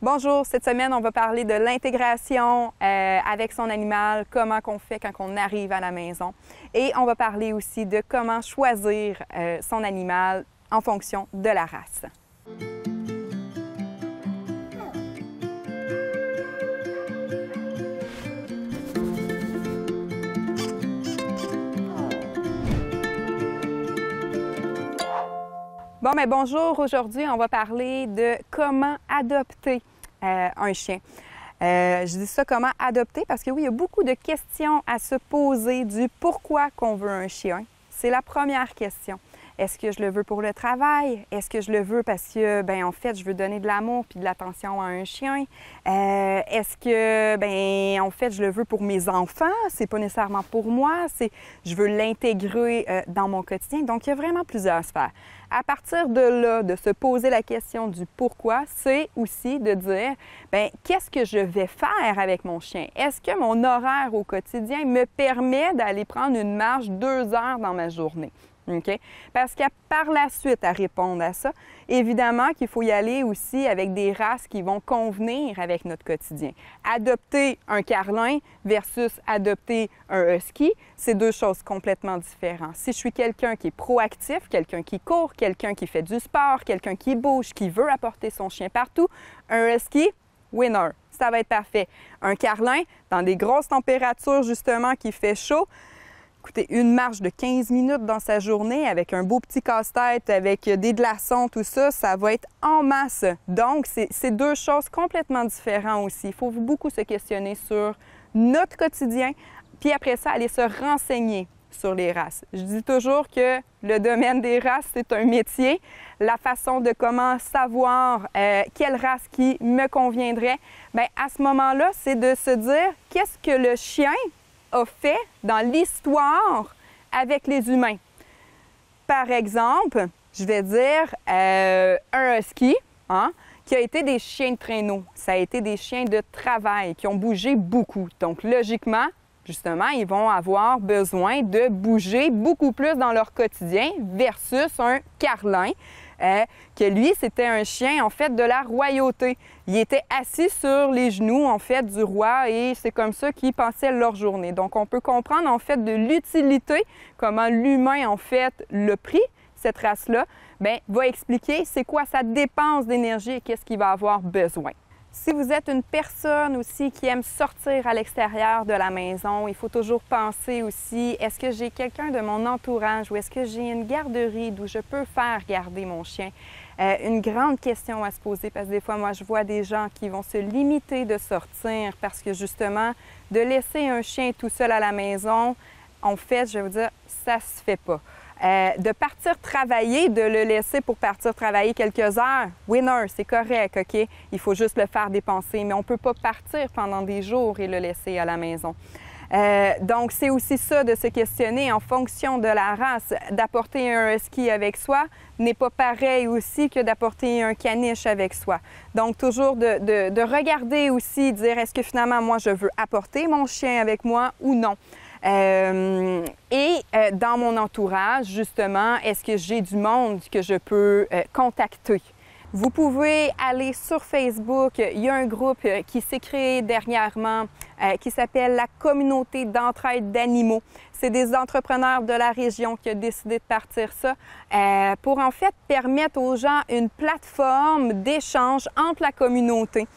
Bonjour, cette semaine, on va parler de l'intégration avec son animal, comment qu'on fait quand on arrive à la maison. Et on va parler aussi de comment choisir son animal en fonction de la race. Bon, mais bonjour. Aujourd'hui, on va parler de comment adopter un chien. Je dis ça comment adopter parce que oui, il y a beaucoup de questions à se poser du pourquoi qu'on veut un chien. C'est la première question. Est-ce que je le veux pour le travail? Est-ce que je le veux parce que, en fait, je veux donner de l'amour puis de l'attention à un chien? Est-ce que, en fait, je le veux pour mes enfants? C'est pas nécessairement pour moi. Je veux l'intégrer dans mon quotidien. Donc, il y a vraiment plusieurs sphères. À partir de là, de se poser la question du pourquoi, c'est aussi de dire, qu'est-ce que je vais faire avec mon chien? Est-ce que mon horaire au quotidien me permet d'aller prendre une marche 2 heures dans ma journée? Okay? Parce qu'à par la suite, à répondre à ça, évidemment qu'il faut y aller aussi avec des races qui vont convenir avec notre quotidien. Adopter un carlin versus adopter un husky, c'est 2 choses complètement différentes. Si je suis quelqu'un qui est proactif, quelqu'un qui court, quelqu'un qui fait du sport, quelqu'un qui bouge, qui veut apporter son chien partout, un husky, winner, ça va être parfait. Un carlin, dans des grosses températures justement qui fait chaud, écoutez, une marche de 15 minutes dans sa journée avec un beau petit casse-tête, avec des glaçons, tout ça, ça va être en masse. Donc, c'est 2 choses complètement différentes aussi. Il faut beaucoup se questionner sur notre quotidien, puis après ça, aller se renseigner sur les races. Je dis toujours que le domaine des races, c'est un métier. La façon de comment savoir quelle race qui me conviendrait, à ce moment-là, c'est de se dire qu'est-ce que le chien a fait dans l'histoire avec les humains. Par exemple, je vais dire un husky, qui a été des chiens de traîneau. Ça a été des chiens de travail qui ont bougé beaucoup. Donc, logiquement, justement, ils vont avoir besoin de bouger beaucoup plus dans leur quotidien versus un carlin, que lui, c'était un chien, en fait, de la royauté. Il était assis sur les genoux, en fait, du roi et c'est comme ça qu'ils passaient leur journée. Donc, on peut comprendre, en fait, de l'utilité, comment l'humain, en fait, l'a pris, cette race-là, va expliquer c'est quoi sa dépense d'énergie et qu'est-ce qu'il va avoir besoin. Si vous êtes une personne aussi qui aime sortir à l'extérieur de la maison, il faut toujours penser aussi, est-ce que j'ai quelqu'un de mon entourage ou est-ce que j'ai une garderie d'où je peux faire garder mon chien? Une grande question à se poser parce que des fois, moi, je vois des gens qui vont se limiter de sortir parce que justement, de laisser un chien tout seul à la maison, en fait, je vais vous dire, ça se fait pas. De partir travailler, de le laisser pour partir travailler quelques heures, winner, c'est correct, OK? Il faut juste le faire dépenser, mais on ne peut pas partir pendant des jours et le laisser à la maison. Donc, c'est aussi ça de se questionner en fonction de la race. D'apporter un husky avec soi n'est pas pareil aussi que d'apporter un caniche avec soi. Donc, toujours de regarder aussi, dire est-ce que finalement, moi, je veux apporter mon chien avec moi ou non? Dans mon entourage, justement, est-ce que j'ai du monde que je peux contacter? Vous pouvez aller sur Facebook. Il y a un groupe qui s'est créé dernièrement qui s'appelle la Communauté d'entraide d'animaux. C'est des entrepreneurs de la région qui ont décidé de partir ça pour en fait permettre aux gens une plateforme d'échange entre la communauté.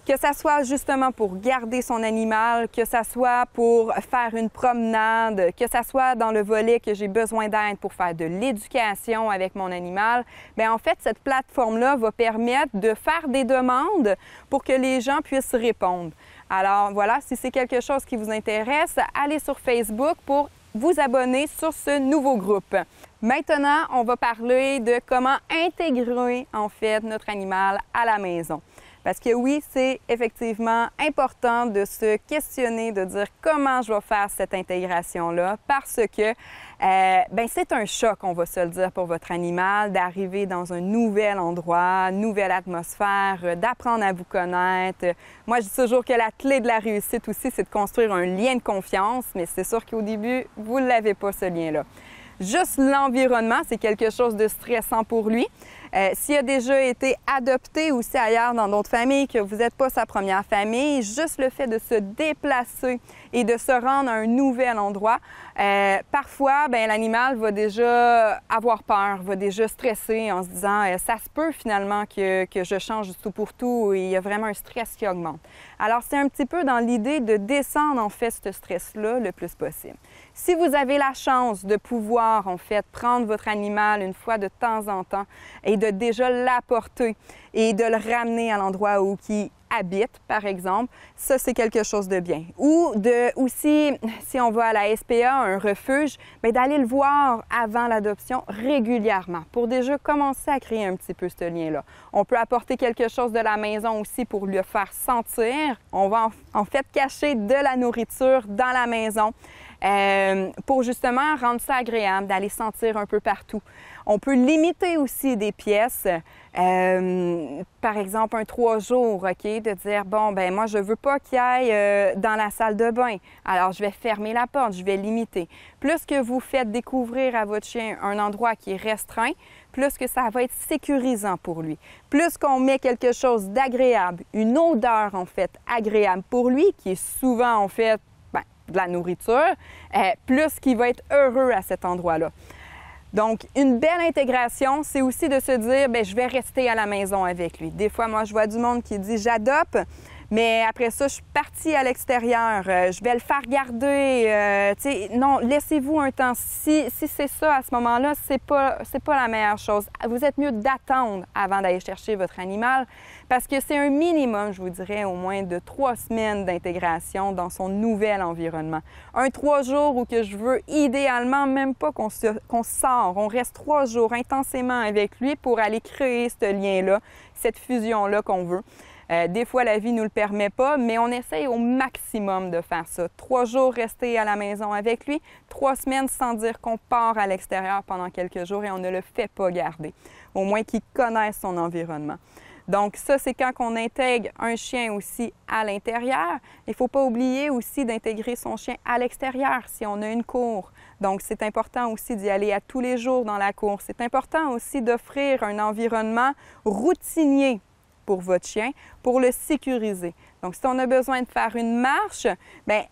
Que ça soit justement pour garder son animal, que ça soit pour faire une promenade, que ça soit dans le volet que j'ai besoin d'aide pour faire de l'éducation avec mon animal, en fait, cette plateforme-là va permettre de faire des demandes pour que les gens puissent répondre. Alors voilà, si c'est quelque chose qui vous intéresse, allez sur Facebook pour vous abonner sur ce nouveau groupe. Maintenant, on va parler de comment intégrer en fait notre animal à la maison. Parce que oui, c'est effectivement important de se questionner, de dire comment je vais faire cette intégration-là parce que c'est un choc, on va se le dire, pour votre animal, d'arriver dans un nouvel endroit, nouvelle atmosphère, d'apprendre à vous connaître. Moi, je dis toujours que la clé de la réussite aussi, c'est de construire un lien de confiance, mais c'est sûr qu'au début, vous ne l'avez pas, ce lien-là. Juste l'environnement, c'est quelque chose de stressant pour lui. S'il a déjà été adopté aussi ailleurs dans d'autres familles, que vous n'êtes pas sa première famille, juste le fait de se déplacer et de se rendre à un nouvel endroit, parfois, l'animal va déjà avoir peur, va déjà stresser en se disant ça se peut finalement que je change du tout pour tout et il y a vraiment un stress qui augmente. Alors, c'est un petit peu dans l'idée de descendre en fait ce stress-là le plus possible. Si vous avez la chance de pouvoir en fait prendre votre animal une fois de temps en temps et de déjà l'apporter et de le ramener à l'endroit où il habite, par exemple, ça, c'est quelque chose de bien. Ou aussi, si on va à la SPA, un refuge, d'aller le voir avant l'adoption régulièrement pour déjà commencer à créer un petit peu ce lien-là. On peut apporter quelque chose de la maison aussi pour le faire sentir. On va en fait cacher de la nourriture dans la maison pour justement rendre ça agréable, d'aller sentir un peu partout. On peut limiter aussi des pièces, par exemple un 3 jours, OK, de dire, bon, moi, je veux pas qu'il aille dans la salle de bain, alors je vais fermer la porte, je vais limiter. Plus que vous faites découvrir à votre chien un endroit qui est restreint, plus que ça va être sécurisant pour lui. Plus qu'on met quelque chose d'agréable, une odeur, en fait, agréable pour lui, qui est souvent, en fait, de la nourriture, plus qu'il va être heureux à cet endroit-là. Donc, une belle intégration, c'est aussi de se dire, je vais rester à la maison avec lui. Des fois, moi, je vois du monde qui dit, j'adopte, mais après ça, je suis partie à l'extérieur, je vais le faire garder. Non, laissez-vous un temps. Si c'est ça, à ce moment-là, c'est pas la meilleure chose. Vous êtes mieux d'attendre avant d'aller chercher votre animal parce que c'est un minimum, je vous dirais, au moins de 3 semaines d'intégration dans son nouvel environnement. Un 3 jours où que je veux idéalement même pas qu'on sort. On reste 3 jours intensément avec lui pour aller créer ce lien-là, cette fusion-là qu'on veut. Des fois, la vie ne nous le permet pas, mais on essaye au maximum de faire ça. 3 jours rester à la maison avec lui, 3 semaines sans dire qu'on part à l'extérieur pendant quelques jours et on ne le fait pas garder. Au moins qu'il connaisse son environnement. Donc ça, c'est quand on intègre un chien aussi à l'intérieur. Il ne faut pas oublier aussi d'intégrer son chien à l'extérieur si on a une cour. Donc c'est important aussi d'y aller à tous les jours dans la cour. C'est important aussi d'offrir un environnement routinier pour votre chien, pour le sécuriser. Donc, si on a besoin de faire une marche,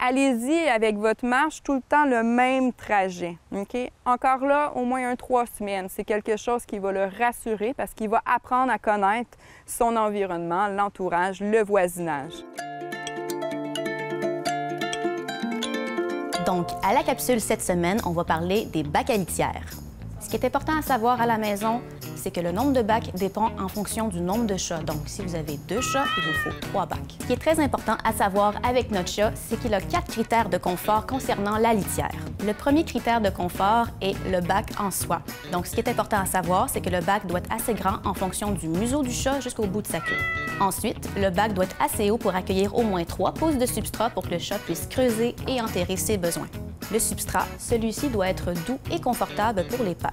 allez-y avec votre marche tout le temps le même trajet. OK? Encore là, au moins un 3 semaines. C'est quelque chose qui va le rassurer parce qu'il va apprendre à connaître son environnement, l'entourage, le voisinage. Donc, à la capsule cette semaine, on va parler des bacs à litière. Ce qui est important à savoir à la maison, c'est que le nombre de bacs dépend en fonction du nombre de chats. Donc, si vous avez 2 chats, il vous faut 3 bacs. Ce qui est très important à savoir avec notre chat, c'est qu'il a 4 critères de confort concernant la litière. Le premier critère de confort est le bac en soi. Donc, ce qui est important à savoir, c'est que le bac doit être assez grand en fonction du museau du chat jusqu'au bout de sa queue. Ensuite, le bac doit être assez haut pour accueillir au moins 3 pouces de substrat pour que le chat puisse creuser et enterrer ses besoins. Le substrat, celui-ci doit être doux et confortable pour les pattes.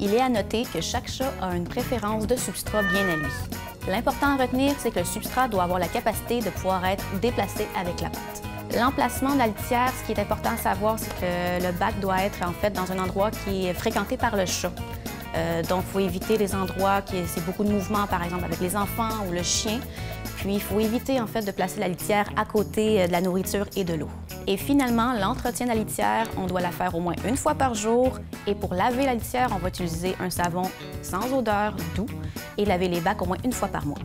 Il est à noter que chaque chat a une préférence de substrat bien à lui. L'important à retenir, c'est que le substrat doit avoir la capacité de pouvoir être déplacé avec la patte. L'emplacement de la litière, ce qui est important à savoir, c'est que le bac doit être en fait dans un endroit qui est fréquenté par le chat. Donc, il faut éviter les endroits qui c'est beaucoup de mouvements, par exemple avec les enfants ou le chien. Puis, il faut éviter en fait de placer la litière à côté de la nourriture et de l'eau. Et finalement, l'entretien de la litière, on doit la faire au moins 1 fois par jour. Et pour laver la litière, on va utiliser un savon sans odeur, doux, et laver les bacs au moins 1 fois par mois.